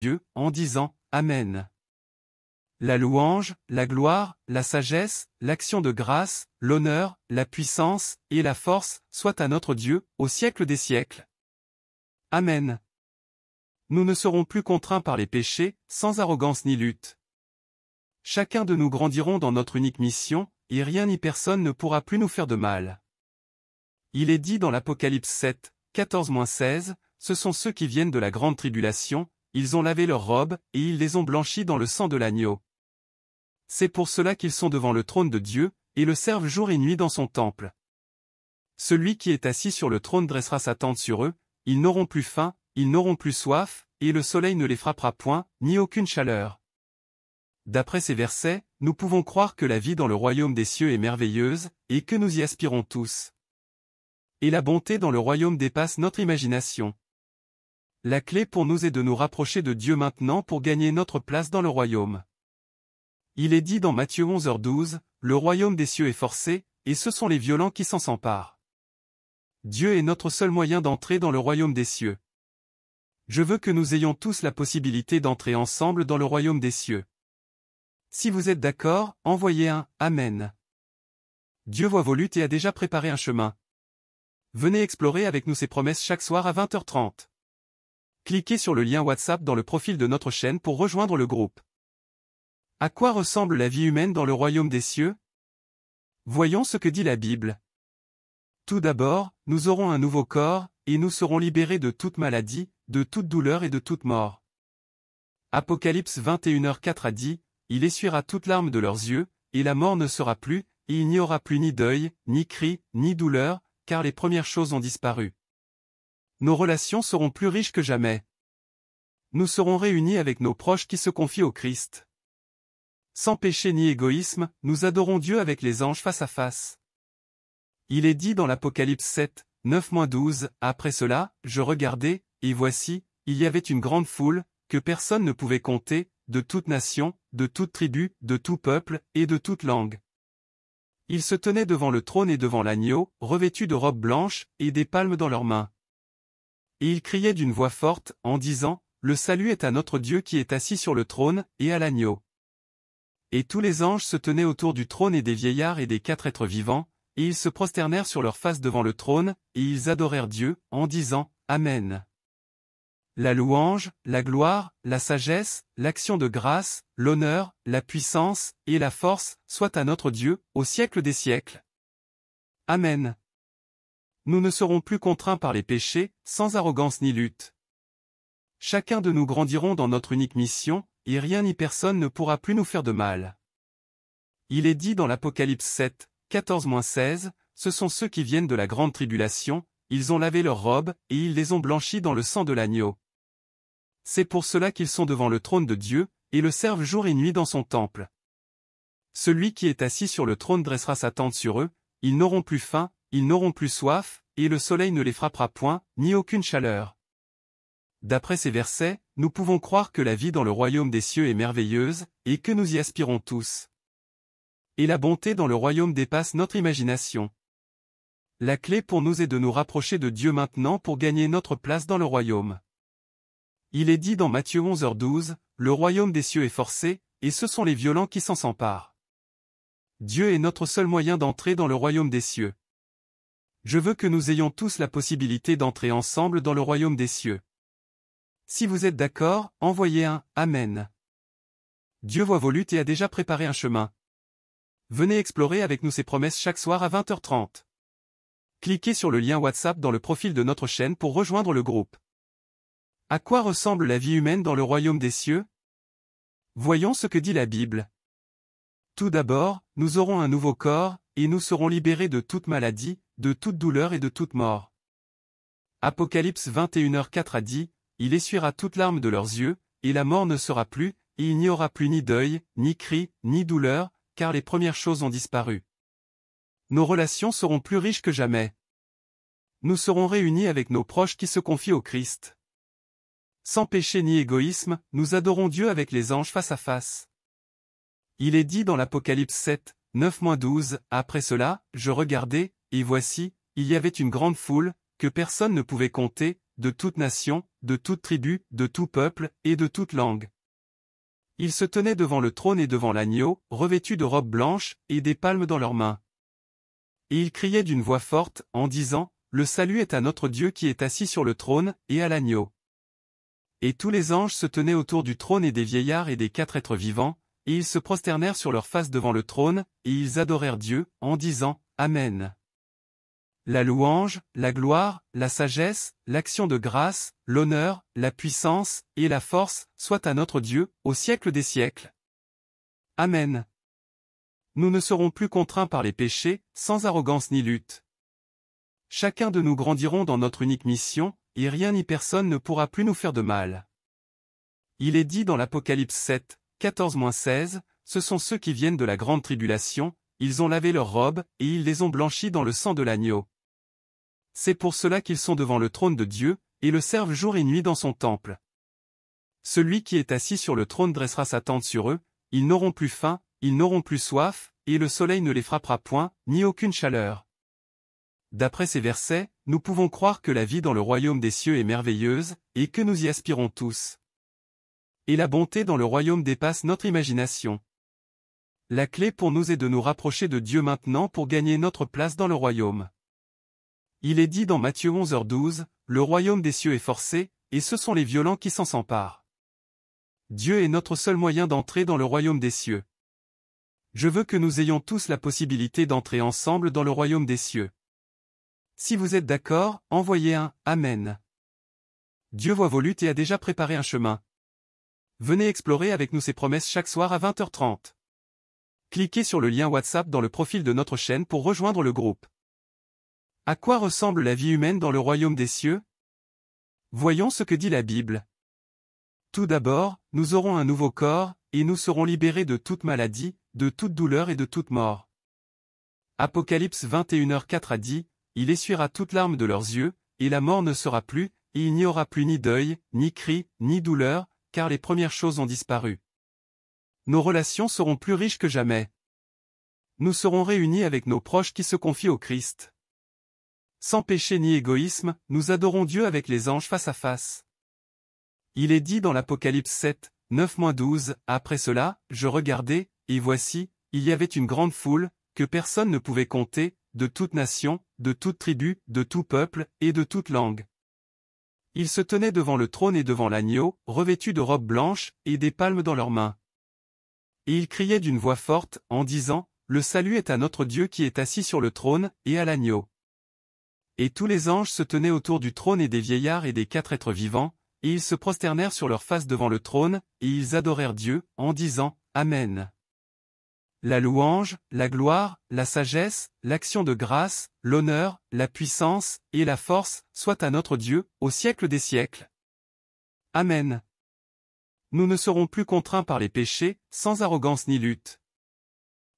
Dieu, en disant « Amen ». La louange, la gloire, la sagesse, l'action de grâce, l'honneur, la puissance et la force soient à notre Dieu, au siècle des siècles. Amen. Nous ne serons plus contraints par les péchés, sans arrogance ni lutte. Chacun de nous grandirons dans notre unique mission, et rien ni personne ne pourra plus nous faire de mal. Il est dit dans l'Apocalypse 7, 14-16, ce sont ceux qui viennent de la grande tribulation, ils ont lavé leurs robes, et ils les ont blanchies dans le sang de l'agneau. C'est pour cela qu'ils sont devant le trône de Dieu, et le servent jour et nuit dans son temple. Celui qui est assis sur le trône dressera sa tente sur eux, ils n'auront plus faim, ils n'auront plus soif, et le soleil ne les frappera point, ni aucune chaleur. D'après ces versets, nous pouvons croire que la vie dans le royaume des cieux est merveilleuse, et que nous y aspirons tous. Et la bonté dans le royaume dépasse notre imagination. La clé pour nous est de nous rapprocher de Dieu maintenant pour gagner notre place dans le royaume. Il est dit dans Matthieu 11h12, le royaume des cieux est forcé, et ce sont les violents qui s'en s'emparent. Dieu est notre seul moyen d'entrer dans le royaume des cieux. Je veux que nous ayons tous la possibilité d'entrer ensemble dans le royaume des cieux. Si vous êtes d'accord, envoyez un « Amen ». Dieu voit vos luttes et a déjà préparé un chemin. Venez explorer avec nous ses promesses chaque soir à 20h30. Cliquez sur le lien WhatsApp dans le profil de notre chaîne pour rejoindre le groupe. À quoi ressemble la vie humaine dans le royaume des cieux? Voyons ce que dit la Bible. Tout d'abord, nous aurons un nouveau corps, et nous serons libérés de toute maladie, de toute douleur et de toute mort. Apocalypse 21h4 a dit, « Il essuiera toute larme de leurs yeux, et la mort ne sera plus, et il n'y aura plus ni deuil, ni cri, ni douleur, car les premières choses ont disparu. » Nos relations seront plus riches que jamais. Nous serons réunis avec nos proches qui se confient au Christ. Sans péché ni égoïsme, nous adorons Dieu avec les anges face à face. Il est dit dans l'Apocalypse 7, 9-12, « Après cela, je regardai, et voici, il y avait une grande foule, que personne ne pouvait compter, de toute nation, de toute tribu, de tout peuple, et de toute langue. Ils se tenaient devant le trône et devant l'agneau, revêtus de robes blanches, et des palmes dans leurs mains. Et ils criaient d'une voix forte, en disant, « Le salut est à notre Dieu qui est assis sur le trône, et à l'agneau. » Et tous les anges se tenaient autour du trône et des vieillards et des 4 êtres vivants, et ils se prosternèrent sur leurs faces devant le trône, et ils adorèrent Dieu, en disant, « Amen. » La louange, la gloire, la sagesse, l'action de grâce, l'honneur, la puissance et la force soient à notre Dieu, au siècle des siècles. Amen. Nous ne serons plus contraints par les péchés, sans arrogance ni lutte. Chacun de nous grandirons dans notre unique mission, et rien ni personne ne pourra plus nous faire de mal. Il est dit dans l'Apocalypse 7, 14-16, ce sont ceux qui viennent de la grande tribulation, ils ont lavé leurs robes, et ils les ont blanchies dans le sang de l'agneau. C'est pour cela qu'ils sont devant le trône de Dieu, et le servent jour et nuit dans son temple. Celui qui est assis sur le trône dressera sa tente sur eux, ils n'auront plus faim, ils n'auront plus soif, et le soleil ne les frappera point, ni aucune chaleur. D'après ces versets, nous pouvons croire que la vie dans le royaume des cieux est merveilleuse, et que nous y aspirons tous. Et la bonté dans le royaume dépasse notre imagination. La clé pour nous est de nous rapprocher de Dieu maintenant pour gagner notre place dans le royaume. Il est dit dans Matthieu 11h12, le royaume des cieux est forcé, et ce sont les violents qui s'en s'emparent. Dieu est notre seul moyen d'entrer dans le royaume des cieux. Je veux que nous ayons tous la possibilité d'entrer ensemble dans le royaume des cieux. Si vous êtes d'accord, envoyez un « Amen ». Dieu voit vos luttes et a déjà préparé un chemin. Venez explorer avec nous ses promesses chaque soir à 20h30. Cliquez sur le lien WhatsApp dans le profil de notre chaîne pour rejoindre le groupe. À quoi ressemble la vie humaine dans le royaume des cieux? Voyons ce que dit la Bible. Tout d'abord, nous aurons un nouveau corps, et nous serons libérés de toute maladie, de toute douleur et de toute mort. Apocalypse 21h4 a dit, « Il essuiera toute larme de leurs yeux, et la mort ne sera plus, et il n'y aura plus ni deuil, ni cri, ni douleur, car les premières choses ont disparu. » Nos relations seront plus riches que jamais. Nous serons réunis avec nos proches qui se confient au Christ. Sans péché ni égoïsme, nous adorons Dieu avec les anges face à face. Il est dit dans l'Apocalypse 7, 9-12, « Après cela, je regardai, et voici, il y avait une grande foule, que personne ne pouvait compter, de toute nation, de toute tribu, de tout peuple, et de toute langue. Ils se tenaient devant le trône et devant l'agneau, revêtus de robes blanches, et des palmes dans leurs mains. Et ils criaient d'une voix forte, en disant, « Le salut est à notre Dieu qui est assis sur le trône, et à l'agneau. » Et tous les anges se tenaient autour du trône et des vieillards et des 4 êtres vivants, et ils se prosternèrent sur leurs faces devant le trône, et ils adorèrent Dieu, en disant, « Amen. » La louange, la gloire, la sagesse, l'action de grâce, l'honneur, la puissance, et la force, soient à notre Dieu, au siècle des siècles. Amen. Nous ne serons plus contraints par les péchés, sans arrogance ni lutte. Chacun de nous grandirons dans notre unique mission, et rien ni personne ne pourra plus nous faire de mal. Il est dit dans l'Apocalypse 7, 14-16, ce sont ceux qui viennent de la grande tribulation, ils ont lavé leurs robes, et ils les ont blanchies dans le sang de l'agneau. C'est pour cela qu'ils sont devant le trône de Dieu, et le servent jour et nuit dans son temple. Celui qui est assis sur le trône dressera sa tente sur eux, ils n'auront plus faim, ils n'auront plus soif, et le soleil ne les frappera point, ni aucune chaleur. D'après ces versets, nous pouvons croire que la vie dans le royaume des cieux est merveilleuse, et que nous y aspirons tous. Et la bonté dans le royaume dépasse notre imagination. La clé pour nous est de nous rapprocher de Dieu maintenant pour gagner notre place dans le royaume. Il est dit dans Matthieu 11h12, le royaume des cieux est forcé, et ce sont les violents qui s'en s'emparent. Dieu est notre seul moyen d'entrer dans le royaume des cieux. Je veux que nous ayons tous la possibilité d'entrer ensemble dans le royaume des cieux. Si vous êtes d'accord, envoyez un « Amen ». Dieu voit vos luttes et a déjà préparé un chemin. Venez explorer avec nous ses promesses chaque soir à 20h30. Cliquez sur le lien WhatsApp dans le profil de notre chaîne pour rejoindre le groupe. À quoi ressemble la vie humaine dans le royaume des cieux? Voyons ce que dit la Bible. Tout d'abord, nous aurons un nouveau corps, et nous serons libérés de toute maladie, de toute douleur et de toute mort. Apocalypse 21h4 a dit, « Il essuiera toute larme de leurs yeux, et la mort ne sera plus, et il n'y aura plus ni deuil, ni cri, ni douleur, car les premières choses ont disparu. » Nos relations seront plus riches que jamais. Nous serons réunis avec nos proches qui se confient au Christ. Sans péché ni égoïsme, nous adorons Dieu avec les anges face à face. Il est dit dans l'Apocalypse 7, 9-12, « Après cela, je regardai, et voici, il y avait une grande foule, que personne ne pouvait compter, de toute nation, de toute tribu, de tout peuple, et de toute langue. Ils se tenaient devant le trône et devant l'agneau, revêtus de robes blanches, et des palmes dans leurs mains. Et ils criaient d'une voix forte, en disant, « Le salut est à notre Dieu qui est assis sur le trône, et à l'agneau. » Et tous les anges se tenaient autour du trône et des vieillards et des 4 êtres vivants, et ils se prosternèrent sur leurs faces devant le trône, et ils adorèrent Dieu, en disant, Amen. La louange, la gloire, la sagesse, l'action de grâce, l'honneur, la puissance, et la force, soient à notre Dieu, au siècle des siècles. Amen. Nous ne serons plus contraints par les péchés, sans arrogance ni lutte.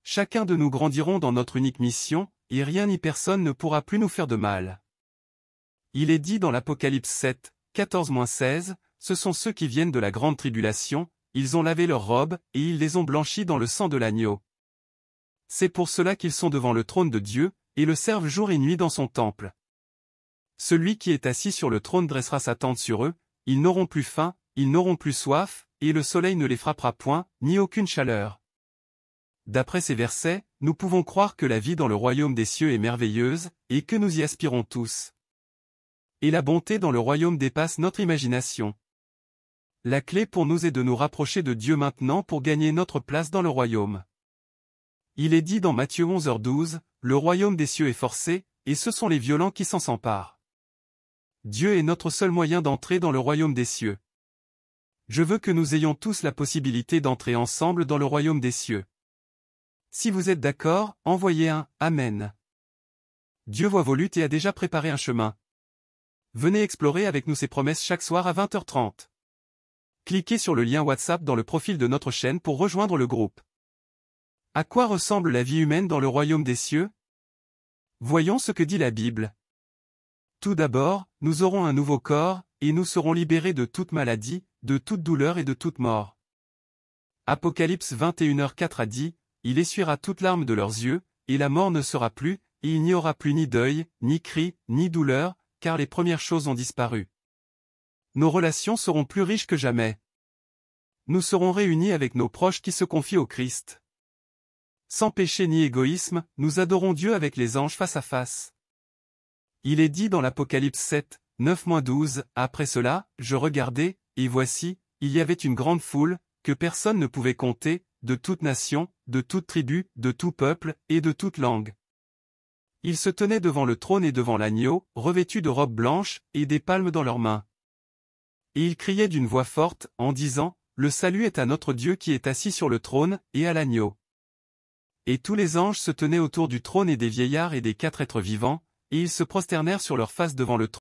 Chacun de nous grandirons dans notre unique mission, et rien ni personne ne pourra plus nous faire de mal. Il est dit dans l'Apocalypse 7, 14-16, ce sont ceux qui viennent de la grande tribulation, ils ont lavé leurs robes, et ils les ont blanchies dans le sang de l'agneau. C'est pour cela qu'ils sont devant le trône de Dieu, et le servent jour et nuit dans son temple. Celui qui est assis sur le trône dressera sa tente sur eux, ils n'auront plus faim, ils n'auront plus soif, et le soleil ne les frappera point, ni aucune chaleur. D'après ces versets, nous pouvons croire que la vie dans le royaume des cieux est merveilleuse, et que nous y aspirons tous. Et la bonté dans le royaume dépasse notre imagination. La clé pour nous est de nous rapprocher de Dieu maintenant pour gagner notre place dans le royaume. Il est dit dans Matthieu 11h12, le royaume des cieux est forcé, et ce sont les violents qui s'en s'emparent. Dieu est notre seul moyen d'entrer dans le royaume des cieux. Je veux que nous ayons tous la possibilité d'entrer ensemble dans le royaume des cieux. Si vous êtes d'accord, envoyez un « Amen ». Dieu voit vos luttes et a déjà préparé un chemin. Venez explorer avec nous ses promesses chaque soir à 20h30. Cliquez sur le lien WhatsApp dans le profil de notre chaîne pour rejoindre le groupe. À quoi ressemble la vie humaine dans le royaume des cieux? Voyons ce que dit la Bible. Tout d'abord, nous aurons un nouveau corps, et nous serons libérés de toute maladie, de toute douleur et de toute mort. Apocalypse 21h4 a dit, « Il essuiera toute larme de leurs yeux, et la mort ne sera plus, et il n'y aura plus ni deuil, ni cri, ni douleur, car les premières choses ont disparu. » nos relations seront plus riches que jamais. Nous serons réunis avec nos proches qui se confient au Christ. Sans péché ni égoïsme, nous adorons Dieu avec les anges face à face. Il est dit dans l'Apocalypse 7, 9-12, « Après cela, je regardai, et voici, il y avait une grande foule, que personne ne pouvait compter, de toute nation, de toute tribu, de tout peuple, et de toute langue. Ils se tenaient devant le trône et devant l'agneau, revêtus de robes blanches, et des palmes dans leurs mains. Et ils criaient d'une voix forte, en disant, « Le salut est à notre Dieu qui est assis sur le trône, et à l'agneau. » Et tous les anges se tenaient autour du trône et des vieillards et des 4 êtres vivants, et ils se prosternèrent sur leur face devant le trône.